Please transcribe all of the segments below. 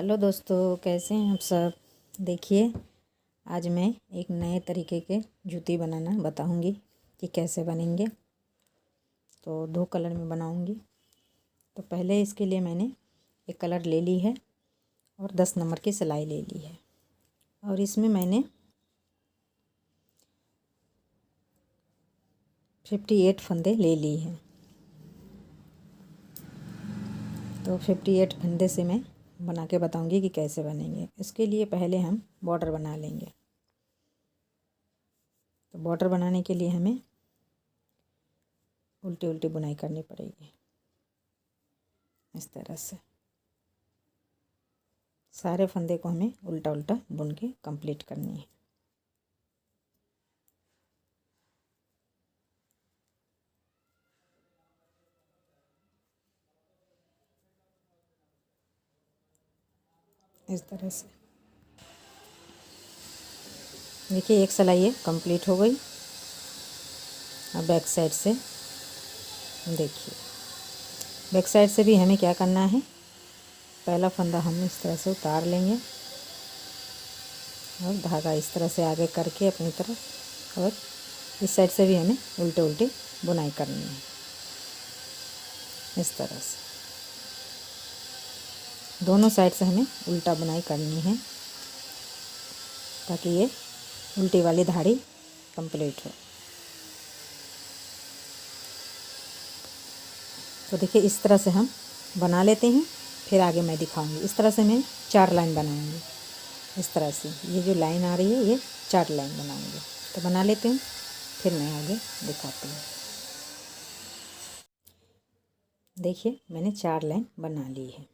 Hello दोस्तों, कैसे हैं आप सब। देखिए, आज मैं एक नए तरीके के जूती बनाना बताऊंगी कि कैसे बनेंगे। तो 2 कलर में बनाऊंगी। तो पहले इसके लिए मैंने एक कलर ले ली है और 10 नंबर की सिलाई ले ली है और इसमें मैंने 58 फंदे ले ली हैं। तो 58 फंदे से मैं बना के बताऊंगी कि कैसे बनेंगे। इसके लिए पहले हम बॉर्डर बना लेंगे। तो बॉर्डर बनाने के लिए हमें उल्टी उल्टी बुनाई करनी पड़ेगी। इस तरह से सारे फंदे को हमें उल्टा उल्टा बुन के कंप्लीट करनी है। इस तरह से देखिए, एक सिलाई ये कंप्लीट हो गई। अब बैक साइड से देखिए, बैक साइड से भी हमें क्या करना है, पहला फंदा हम इस तरह से उतार लेंगे और धागा इस तरह से आगे करके अपनी तरफ, और इस साइड से भी हमें उल्टे उल्टे बुनाई करनी है। इस तरह से दोनों साइड से हमें उल्टा बुनाई करनी है ताकि ये उल्टी वाली धाड़ी कंप्लीट हो। तो देखिए, इस तरह से हम बना लेते हैं, फिर आगे मैं दिखाऊंगी। इस तरह से मैं 4 लाइन बनाऊंगी। इस तरह से ये जो लाइन आ रही है, ये 4 लाइन बनाऊंगी। तो बना लेते हैं, फिर मैं आगे दिखाती हूँ। देखिए, मैंने 4 लाइन बना ली है।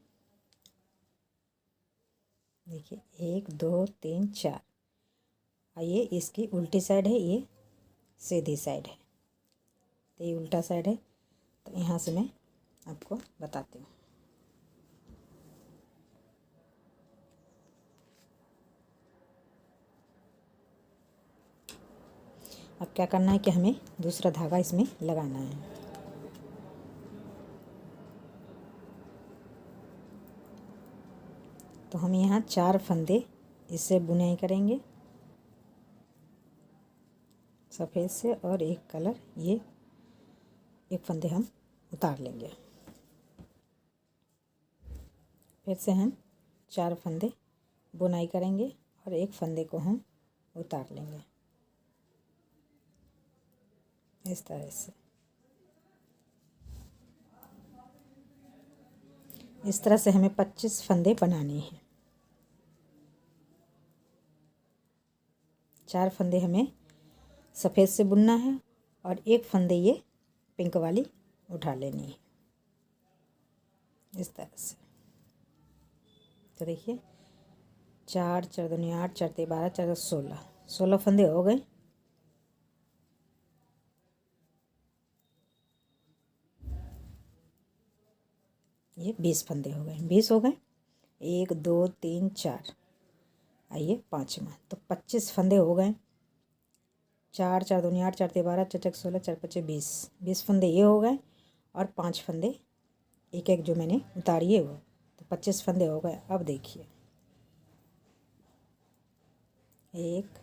देखिए, 1 2 3 4। और ये इसकी उल्टी साइड है, ये सीधी साइड है। तो ये उल्टा साइड है। तो यहाँ से मैं आपको बताती हूँ। अब क्या करना है कि हमें दूसरा धागा इसमें लगाना है। तो हम यहाँ 4 फंदे इससे बुनाई करेंगे सफ़ेद से, और एक कलर, ये एक फंदे हम उतार लेंगे। फिर से हम 4 फंदे बुनाई करेंगे और एक फंदे को हम उतार लेंगे। इस तरह से इस तरह से हमें 25 फंदे बनाने हैं। 4 फंदे हमें सफ़ेद से बुनना है और एक फंदे ये पिंक वाली उठा लेनी है। इस तरह से तो देखिए, 4 4 दूनी 8, 4 3 12, 4 16, 16 फंदे हो गए। ये 20 फंदे हो गए, 20 हो गए। 1 2 3 4, आइए 5वां, तो 25 फंदे हो गए। 4 4 दूनी 8, 4 3 12, 4 4 16, 4 5 20, 20 फंदे ये हो गए। और 5 फंदे एक एक जो मैंने उतारी है वो, तो 25 फंदे हो गए। अब देखिए, 1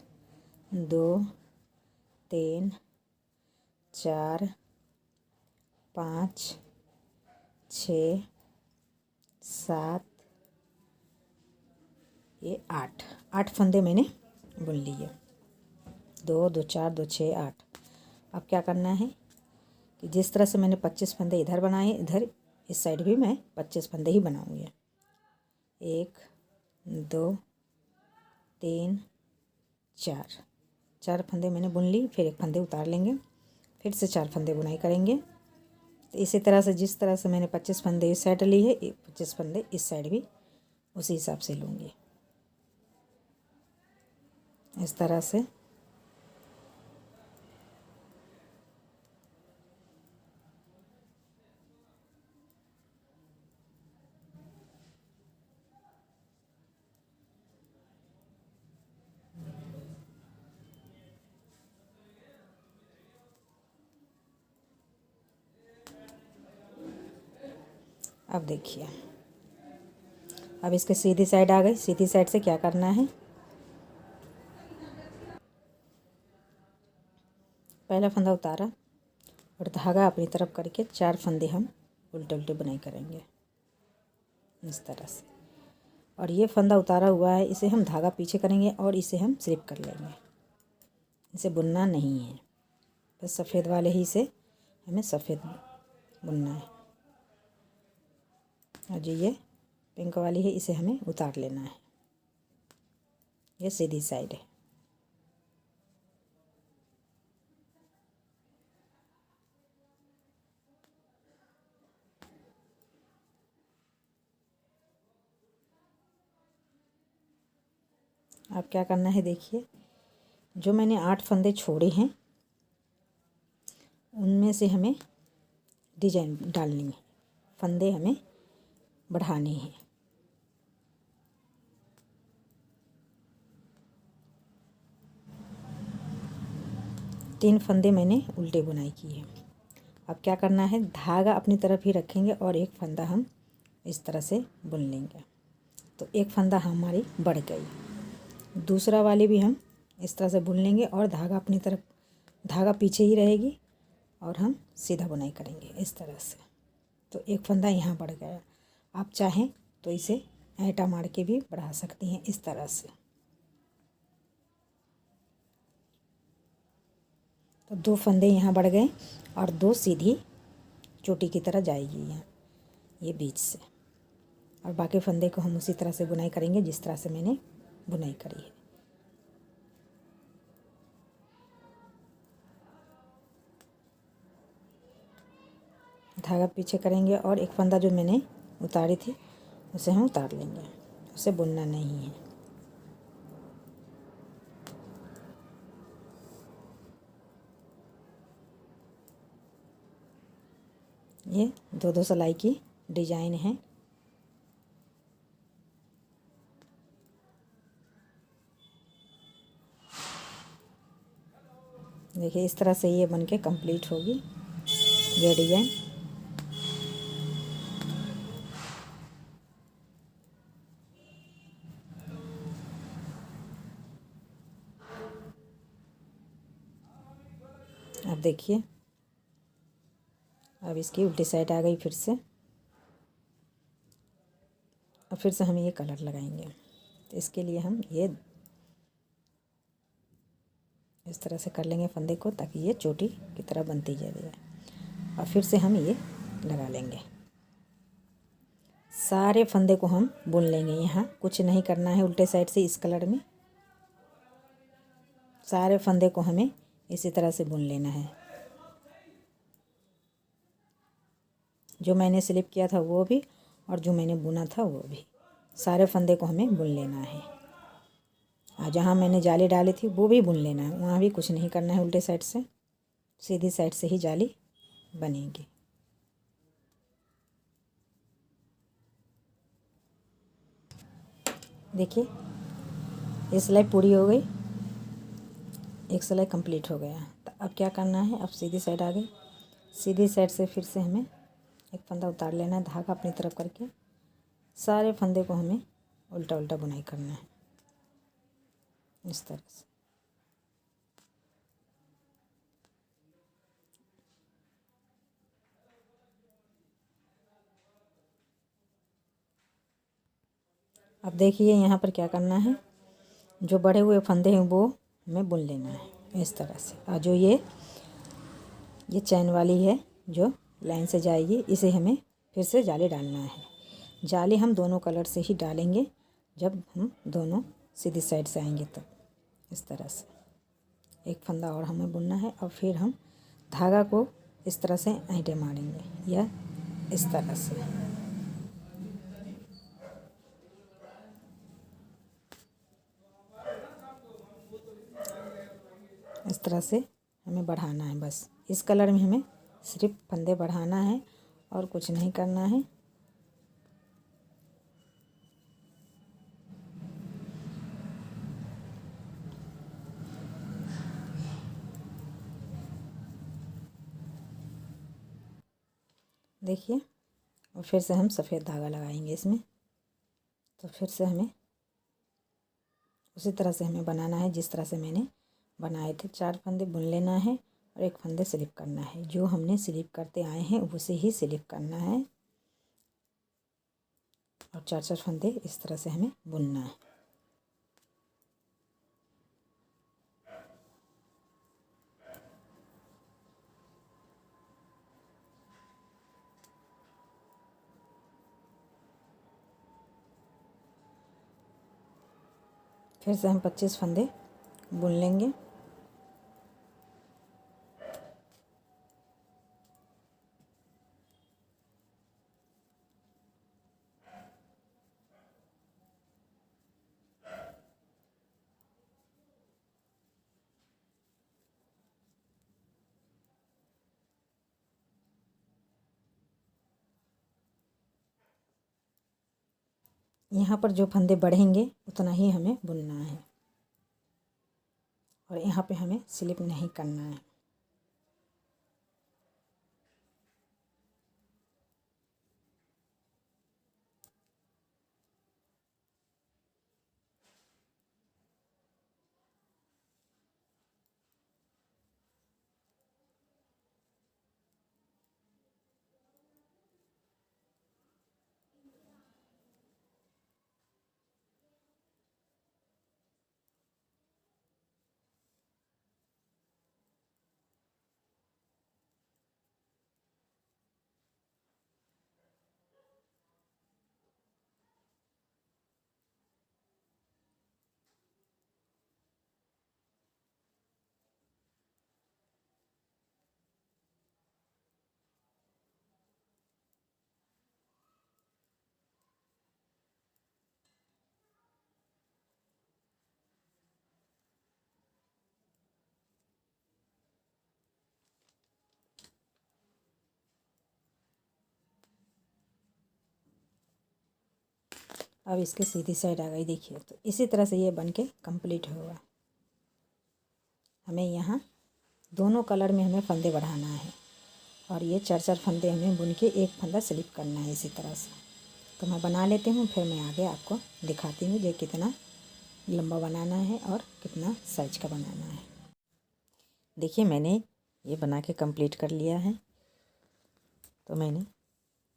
2 3 4 5 6 7, ये 8 फंदे मैंने बुन लिए। 2 2 4 2 6 8। अब क्या करना है कि जिस तरह से मैंने 25 फंदे इधर बनाए, इधर इस साइड भी मैं 25 फंदे ही बनाऊंगी। 1 2 3 4, 4 फंदे मैंने बुन ली। फिर एक फंदे उतार लेंगे, फिर से 4 फंदे बुनाई करेंगे। तो इसी तरह से जिस तरह से मैंने 25 फंदे इस साइड ली है, 25 फंदे इस साइड भी उसी हिसाब से लूँगी। इस तरह से अब देखिए, अब इसके सीधी साइड आ गई। सीधी साइड से क्या करना है, पहला फंदा उतारा और धागा अपनी तरफ करके 4 फंदे हम उल्टे उल्टे बुनाई करेंगे इस तरह से। और ये फंदा उतारा हुआ है, इसे हम धागा पीछे करेंगे और इसे हम स्लिप कर लेंगे। इसे बुनना नहीं है, बस सफ़ेद वाले ही से हमें सफ़ेद बुनना है। और जो ये पिंक वाली है इसे हमें उतार लेना है। ये सीधी साइड है। अब क्या करना है, देखिए जो मैंने 8 फंदे छोड़े हैं उनमें से हमें डिजाइन डालनी है, फंदे हमें बढ़ाने हैं। तीन फंदे मैंने उल्टे बुनाई की है। अब क्या करना है, धागा अपनी तरफ ही रखेंगे और एक फंदा हम इस तरह से बुन लेंगे। तो एक फंदा हमारी बढ़ गई। दूसरा वाली भी हम इस तरह से बुन लेंगे और धागा अपनी तरफ, धागा पीछे ही रहेगी और हम सीधा बुनाई करेंगे इस तरह से। तो एक फंदा यहाँ बढ़ गया। आप चाहें तो इसे ऐंठा मार के भी बढ़ा सकती हैं इस तरह से। तो 2 फंदे यहाँ बढ़ गए और 2 सीधी चोटी की तरह जाएगी यहाँ, ये बीच से। और बाकी फंदे को हम उसी तरह से बुनाई करेंगे जिस तरह से मैंने बुनाई करी है। धागा पीछे करेंगे और एक फंदा जो मैंने उतारी थी उसे हम उतार लेंगे, उसे बुनना नहीं है। ये 2-2 सिलाई की डिजाइन है। देखिए इस तरह से ये बन के कंप्लीट होगी ये डिजाइन। अब देखिए, अब इसकी उल्टी साइड आ गई फिर से। अब फिर से हम ये कलर लगाएंगे। तो इसके लिए हम ये इस तरह से कर लेंगे फंदे को ताकि ये चोटी की तरह बनती जाए। और फिर से हम ये लगा लेंगे। सारे फंदे को हम बुन लेंगे। यहाँ कुछ नहीं करना है उल्टे साइड से। इस कलर में सारे फंदे को हमें इसी तरह से बुन लेना है। जो मैंने स्लिप किया था वो भी और जो मैंने बुना था वो भी, सारे फंदे को हमें बुन लेना है। और जहाँ मैंने जाली डाली थी वो भी बुन लेना है, वहाँ भी कुछ नहीं करना है उल्टे साइड से, सीधी साइड से ही जाली बनेगी। देखिए ये सिलाई पूरी हो गई, एक सिलाई कंप्लीट हो गया। तो अब क्या करना है, अब सीधी साइड आ गई। सीधी साइड से फिर से हमें एक फंदा उतार लेना है, धागा अपनी तरफ करके सारे फंदे को हमें उल्टा उल्टा बुनाई करना है इस तरह से। अब देखिए यहाँ पर क्या करना है, जो बढ़े हुए फंदे हैं वो हमें बुन लेना है इस तरह से। और जो ये चैन वाली है जो लाइन से जाएगी, इसे हमें फिर से जाली डालना है। जाली हम दोनों कलर से ही डालेंगे जब हम दोनों सीधी साइड से आएंगे तब। इस तरह से एक फंदा और हमें बुनना है और फिर हम धागा को इस तरह से ऐंठे मारेंगे या इस तरह से। इस तरह से हमें बढ़ाना है। बस इस कलर में हमें सिर्फ फंदे बढ़ाना है और कुछ नहीं करना है। देखिए, और फिर से हम सफ़ेद धागा लगाएंगे इसमें। तो फिर से हमें उसी तरह से हमें बनाना है जिस तरह से मैंने बनाए थे। 4 फंदे बुन लेना है और 1 फंदे स्लिप करना है। जो हमने स्लिप करते आए हैं उसे ही स्लिप करना है और 4-4 फंदे इस तरह से हमें बुनना है। फिर से हम 25 फंदे बुन लेंगे। यहाँ पर जो फंदे बढ़ेंगे उतना ही हमें बुनना है और यहाँ पे हमें स्लिप नहीं करना है। अब इसके सीधी साइड आ गई, देखिए। तो इसी तरह से ये बन के कम्प्लीट होगा। हमें यहाँ दोनों कलर में हमें फंदे बढ़ाना है और ये 4-4 फंदे हमें बुन के 1 फंदा स्लिप करना है इसी तरह से। तो मैं बना लेती हूँ, फिर मैं आगे आपको दिखाती हूँ ये कितना लंबा बनाना है और कितना साइज का बनाना है। देखिए मैंने ये बना के कंप्लीट कर लिया है। तो मैंने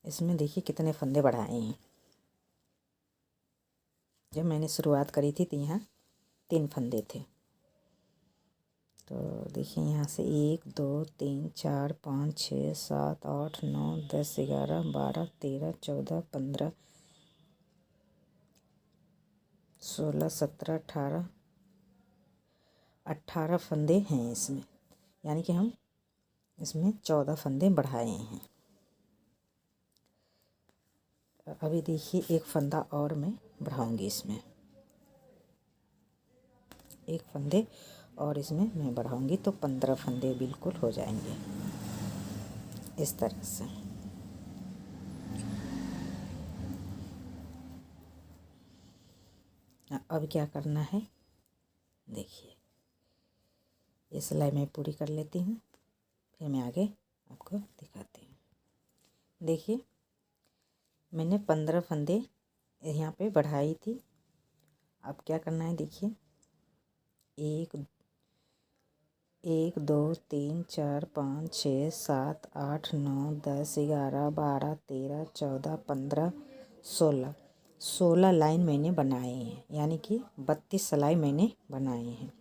इसमें देखिए कितने फंदे बढ़ाए हैं। जब मैंने शुरुआत करी थी तो यहाँ 3 फंदे थे। तो देखिए यहाँ से 1 2 3 4 5 6 7 8 9 10 11 12 13 14 15 16 17 18 फंदे हैं इसमें, यानी कि हम इसमें 14 फंदे बढ़ाए हैं। अभी देखिए 1 फंदा और मैं बढ़ाऊंगी इसमें, 1 फंदे और इसमें मैं बढ़ाऊंगी तो 15 फंदे बिल्कुल हो जाएंगे इस तरह से। अब क्या करना है, देखिए ये सिलाई मैं पूरी कर लेती हूँ, फिर मैं आगे आपको दिखाती हूँ। देखिए मैंने 15 फंदे यहाँ पे बढ़ाई थी। अब क्या करना है, देखिए 1 2 3 4 5 6 7 8 9 10 11 12 13 14 15 16 लाइन मैंने बनाए हैं, यानी कि 32 सिलाई मैंने बनाए हैं।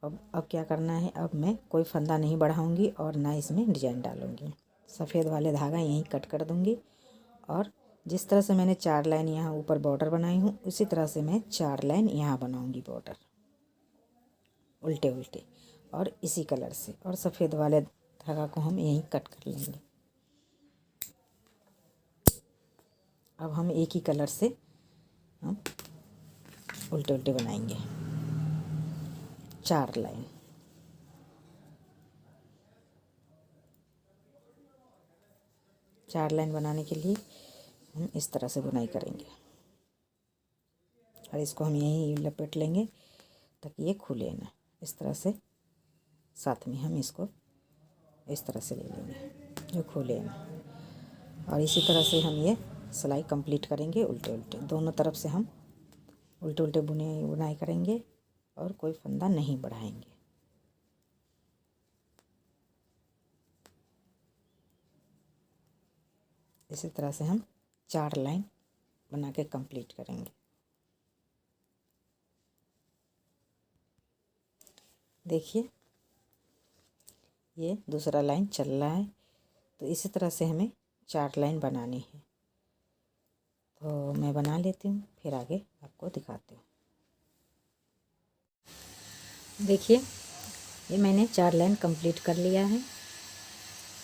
अब क्या करना है, अब मैं कोई फंदा नहीं बढ़ाऊंगी और ना इसमें डिजाइन डालूंगी। सफ़ेद वाले धागा यहीं कट कर दूंगी और जिस तरह से मैंने 4 लाइन यहाँ ऊपर बॉर्डर बनाई हूँ उसी तरह से मैं 4 लाइन यहाँ बनाऊंगी बॉर्डर, उल्टे उल्टे और इसी कलर से, और सफ़ेद वाले धागा को हम यहीं कट कर लेंगे। अब हम एक ही कलर से हम उल्टे उल्टे बनाएंगे 4 लाइन। चार लाइन बनाने के लिए हम इस तरह से बुनाई करेंगे और इसको हम यहीं लपेट लेंगे ताकि ये खुले ना। इस तरह से साथ में हम इसको इस तरह से ले लेंगे जो खुले ना, और इसी तरह से हम ये सिलाई कंप्लीट करेंगे उल्टे उल्टे। दोनों तरफ से हम उल्टे उल्टे बुनाई करेंगे और कोई फंदा नहीं बढ़ाएंगे। इसी तरह से हम 4 लाइन बना के कंप्लीट करेंगे। देखिए ये दूसरा लाइन चल रहा है, तो इसी तरह से हमें 4 लाइन बनानी है। तो मैं बना लेती हूँ, फिर आगे आपको दिखाती हूँ। देखिए ये मैंने 4 लाइन कंप्लीट कर लिया है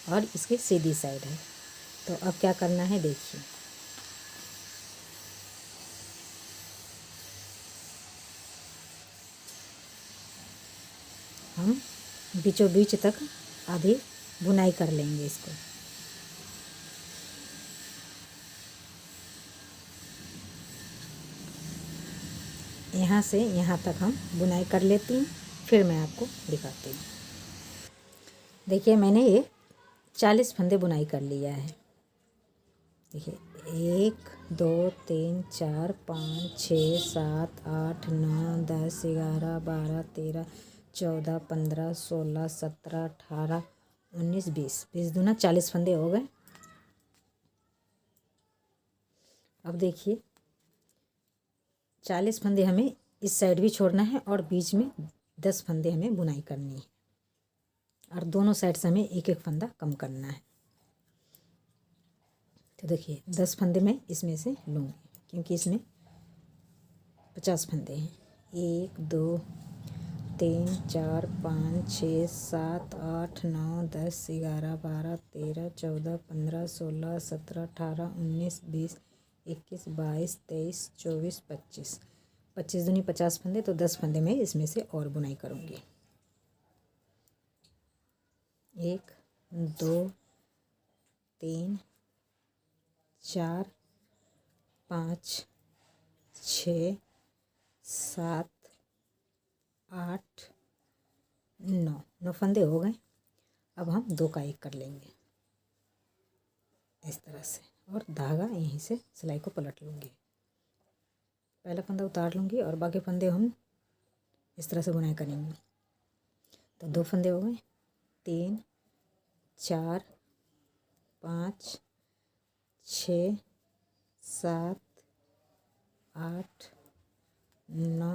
और इसकी सीधी साइड है। तो अब क्या करना है देखिए, हम बीचों बीच तक आधी बुनाई कर लेंगे इसको। यहाँ से यहाँ तक हम बुनाई कर लेती हूँ, फिर मैं आपको दिखाती हूँ। देखिए मैंने ये 40 फंदे बुनाई कर लिया है। देखिए 1 2 3 4 5 6 7 8 9 10 11 12 13 14 15 16 17 18 19 20 20 दूना 40 फंदे हो गए। अब देखिए 40 फंदे हमें इस साइड भी छोड़ना है और बीच में 10 फंदे हमें बुनाई करनी है और दोनों साइड से हमें एक एक फंदा कम करना है। तो देखिए 10 फंदे मैं इसमें से लूँगी क्योंकि इसमें 50 फंदे हैं। 1 2 3 4 5 6 7 8 9 10 11 12 13 14 15 16 17 18 19 20 21 22 23 24 25 25 दूनी 50 फंदे, तो 10 फंदे में इसमें से और बुनाई करूँगी। 1 2 3 4 5 6 7 8 9 फंदे हो गए। अब हम 2 का 1 कर लेंगे इस तरह से और धागा यहीं से सिलाई को पलट लूँगी। पहला फंदा उतार लूँगी और बाकी फंदे हम इस तरह से बुनाई करेंगे। तो 2 फंदे हो गए, 3 4 5 6 7 8 9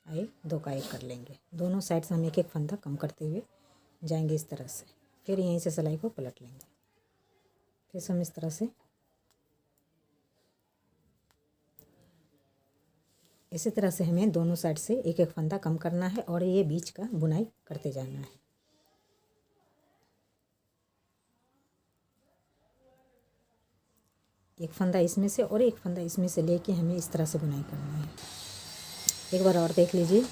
आए 2 का 1 कर लेंगे। दोनों साइड से हम एक एक फंदा कम करते हुए जाएंगे इस तरह से। फिर यहीं से सिलाई को पलट लेंगे। फिर हम इस तरह से इसी तरह से हमें दोनों साइड से एक एक फंदा कम करना है और ये बीच का बुनाई करते जाना है। एक फंदा इसमें से और एक फंदा इसमें से लेके हमें इस तरह से बुनाई करना है। एक बार और देख लीजिए।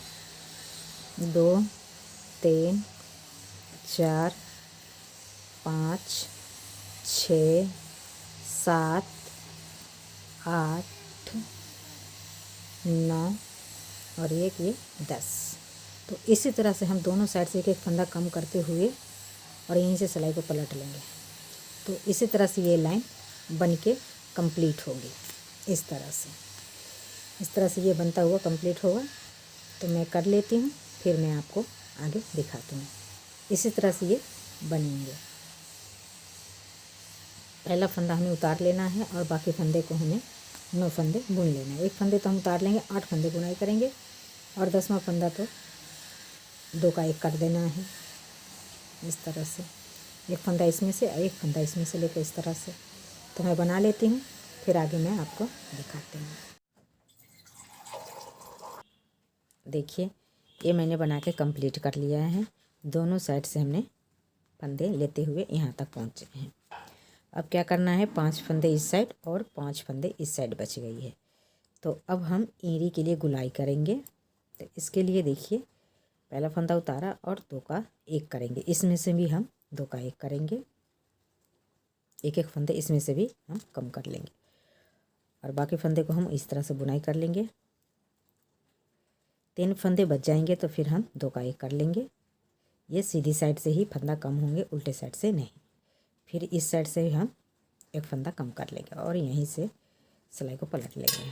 2 3 4 5 6 7 8 9 और एक ये 10। तो इसी तरह से हम दोनों साइड से एक एक फंदा कम करते हुए और यहीं से सिलाई को पलट लेंगे। तो इसी तरह से ये लाइन बन के कंप्लीट होगी। इस तरह से ये बनता हुआ कंप्लीट होगा। तो मैं कर लेती हूँ, फिर मैं आपको आगे दिखाती हूँ। इसी तरह से ये बनेंगे। पहला फंदा हमें उतार लेना है और बाकी फंदे को हमें 9 फंदे बुन लेना है। एक फंदे तो हम उतार लेंगे, 8 फंदे बुनाई करेंगे और 10वां फंदा तो 2 का 1 कर देना है। इस तरह से एक फंदा इसमें से एक फंदा इसमें से लेकर इस तरह से। तो मैं बना लेती हूँ, फिर आगे मैं आपको दिखाती हूँ। देखिए ये मैंने बना के कंप्लीट कर लिया है। दोनों साइड से हमने फंदे लेते हुए यहाँ तक पहुँचे हैं। अब क्या करना है, 5 फंदे इस साइड और 5 फंदे इस साइड बच गई है। तो अब हम एड़ी के लिए गुलाई करेंगे। तो इसके लिए देखिए पहला फंदा उतारा और 2 का 1 करेंगे। इसमें से भी हम 2 का 1 करेंगे। एक एक फंदे इसमें से भी हम कम कर लेंगे और बाकी फंदे को हम इस तरह से बुनाई कर लेंगे। 3 फंदे बच जाएंगे तो फिर हम 2 का 1 कर लेंगे। ये सीधी साइड से ही फंदा कम होंगे, उल्टे साइड से नहीं। फिर इस साइड से हम एक फंदा कम कर लेंगे और यहीं से सिलाई को पलट लेंगे।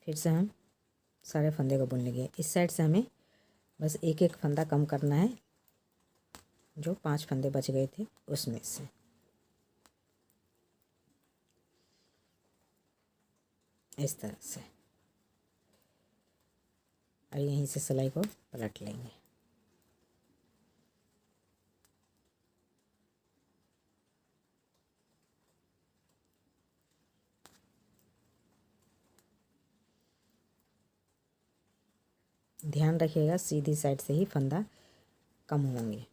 फिर से हम सारे फंदे को बुन लेंगे। इस साइड से हमें बस एक एक फंदा कम करना है, जो 5 फंदे बच गए थे उसमें से। इस तरह से और यहीं से सिलाई को पलट लेंगे। ध्यान रखिएगा सीधी साइड से ही फंदा कम होंगे।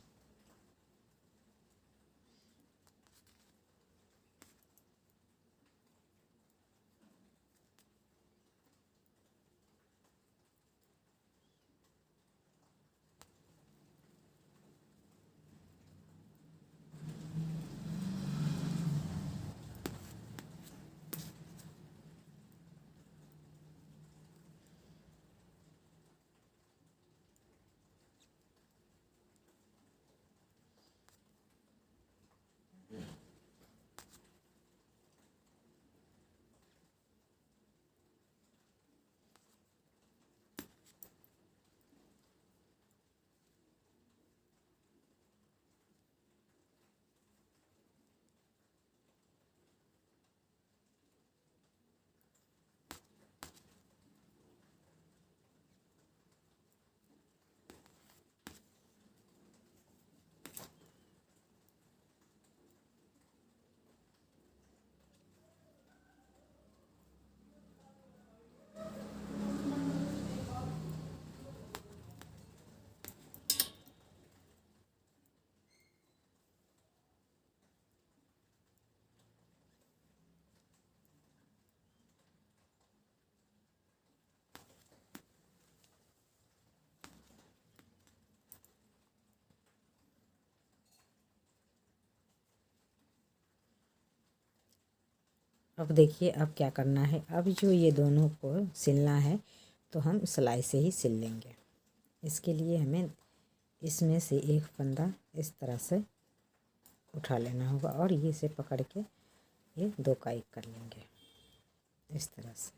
अब देखिए अब क्या करना है। अब जो ये दोनों को सिलना है तो हम सिलाई से ही सिल लेंगे। इसके लिए हमें इसमें से एक फंदा इस तरह से उठा लेना होगा और ये इसे पकड़ के ये 2 का 1 कर लेंगे इस तरह से।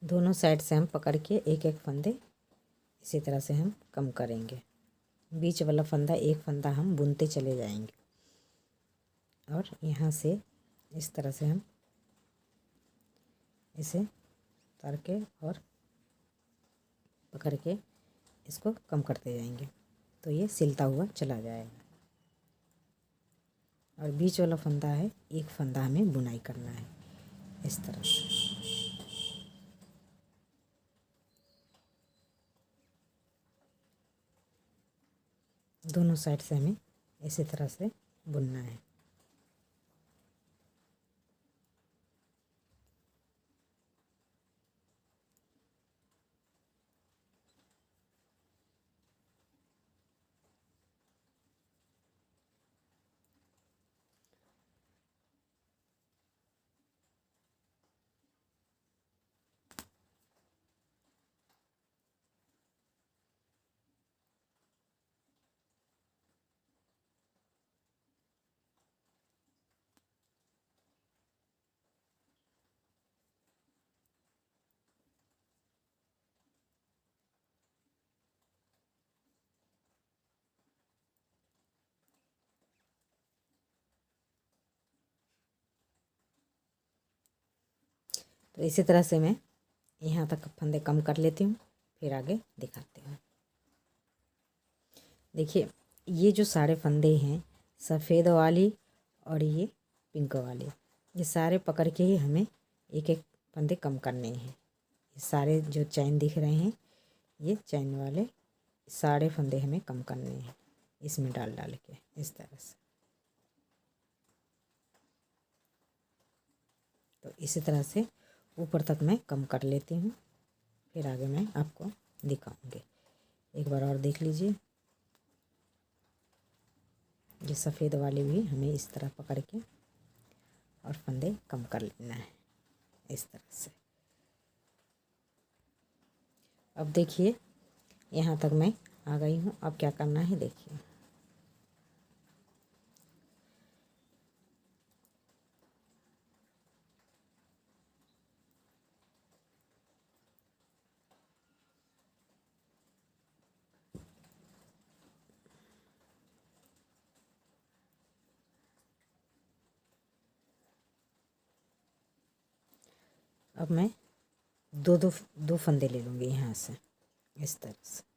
दोनों साइड से हम पकड़ के एक एक फंदे इसी तरह से हम कम करेंगे। बीच वाला फंदा एक फंदा हम बुनते चले जाएंगे और यहाँ से इस तरह से हम इसे उतार के और पकड़ के इसको कम करते जाएंगे तो ये सिलता हुआ चला जाएगा। और बीच वाला फंदा है, एक फंदा हमें बुनाई करना है इस तरह से। दोनों साइड से हमें इसी तरह से बुनना है। तो इसी तरह से मैं यहाँ तक फंदे कम कर लेती हूँ, फिर आगे दिखाती हूँ। देखिए ये जो सारे फंदे हैं, सफ़ेद वाली और ये पिंक वाली, ये सारे पकड़ के ही हमें एक एक फंदे कम करने हैं। ये सारे जो चैन दिख रहे हैं, ये चैन वाले सारे फंदे हमें कम करने हैं इसमें डाल डाल के इस तरह से। तो इसी तरह से ऊपर तक मैं कम कर लेती हूँ, फिर आगे मैं आपको दिखाऊंगी। एक बार और देख लीजिए, ये सफ़ेद वाली भी हमें इस तरह पकड़ के और फंदे कम कर लेना है इस तरह से। अब देखिए यहाँ तक मैं आ गई हूँ। अब क्या करना है देखिए, अब मैं दो फंदे ले लूँगी यहाँ से इस तरह से।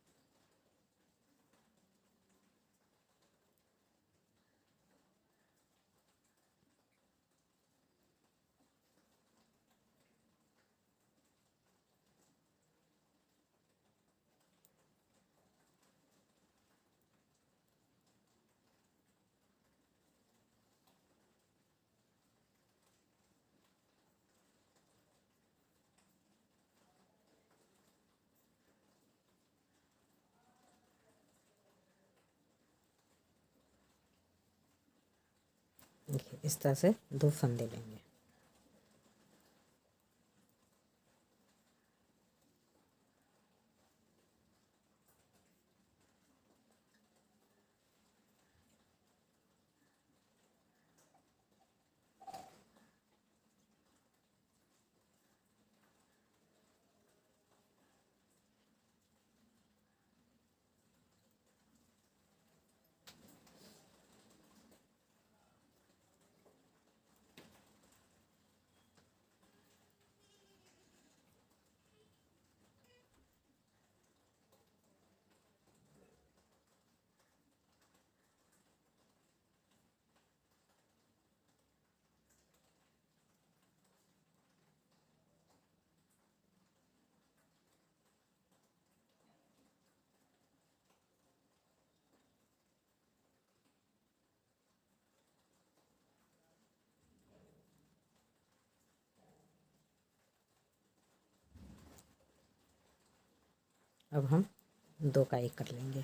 देखिए इस तरह से दो फंदे लेंगे। अब हम दो का एक कर लेंगे,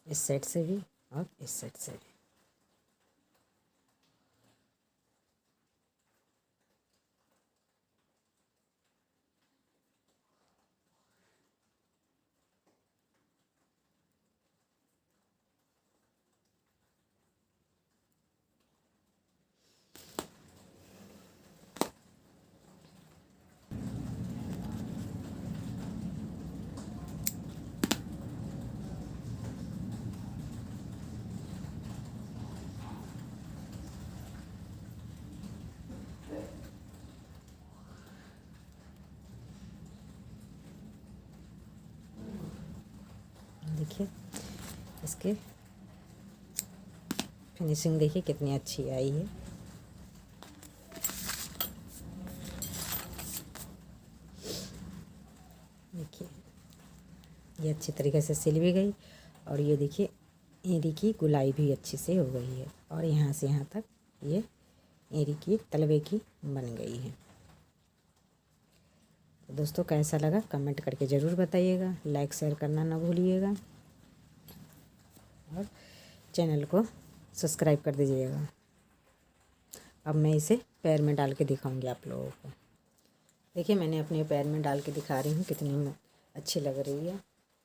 इस साइड से भी और इस साइड से भी। देखिए इसके फिनिशिंग देखिए कितनी अच्छी आई है। देखिए ये अच्छी तरीके से सिल भी गई, और ये देखिए एरी की गुलाई भी अच्छी से हो गई है, और यहाँ से यहाँ तक ये एरी की तलवे की बन गई है। तो दोस्तों कैसा लगा कमेंट करके ज़रूर बताइएगा, लाइक शेयर करना ना भूलिएगा, और चैनल को सब्सक्राइब कर दीजिएगा। अब मैं इसे पैर में डाल के दिखाऊंगी आप लोगों को। देखिए मैंने अपने पैर में डाल के दिखा रही हूँ कितनी अच्छी लग रही है।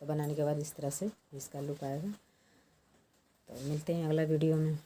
तो बनाने के बाद इस तरह से इसका लुक आएगा। तो मिलते हैं अगला वीडियो में।